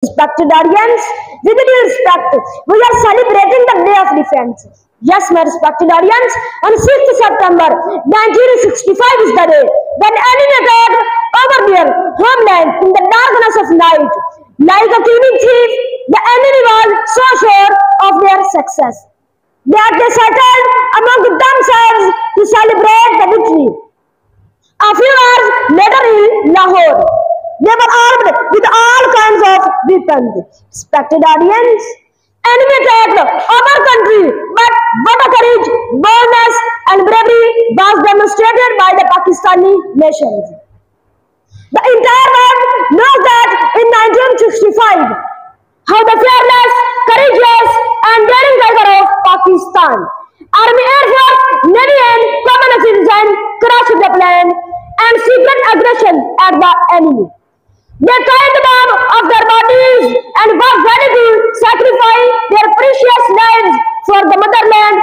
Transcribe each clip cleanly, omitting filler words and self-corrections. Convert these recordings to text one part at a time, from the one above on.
Respected audience, with due respect, we are celebrating the Day of Defense. Yes, my respected audience, on 6th September 1965 is the day when enemy attacked over their homeland in the darkness of night. Like a killing thief, the enemy was so sure of their success that they settled among themselves to celebrate the victory. A few hours later in Lahore, they were armed with all kinds of weapons. Respected audience, enemy attacked our country, but what a courage, boldness and bravery was demonstrated by the Pakistani nation. The entire world knows that in 1965, how the fearless, courageous and daring tiger of Pakistan, Army, Air Force, Navy and common citizen crushed the plan and secret aggression at the enemy. They tied the bomb of their bodies and were ready to sacrifice their precious lives for the motherland,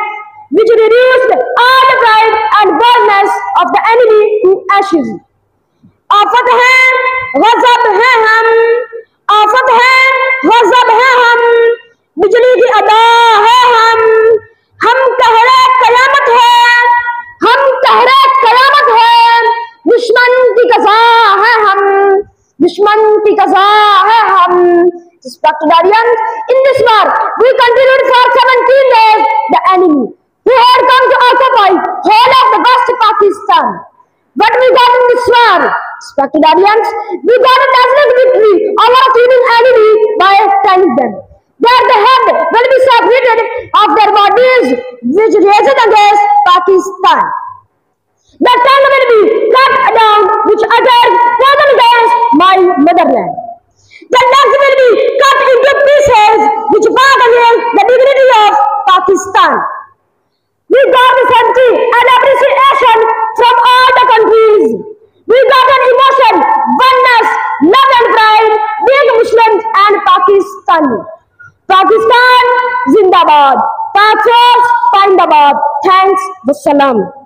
which reduced all the pride and boldness of the enemy to ashes. आफत है गज़ब है आफत है गज़ब है बिजली की अदा है हम कहरे कयामत है दुश्मन की कज़ा है Respected audience, in this war we continued for 17 days. The enemy who had come to occupy whole of the West Pakistan. But we got in this war, respected audience, we got a dazzling victory over a killing enemy by telling them that the head will be separated of their bodies which raised against Pakistan. The tongue will be cut down which uttered poison against my motherland. The legs will be cut into pieces which fought against the dignity of Pakistan. We got the sympathy and appreciation from all the countries. We got an emotion, oneness, love and pride, being Muslims and Pakistani. Pakistan, Zindabad. Pak Force, Zindabad. Thanks, wassalam.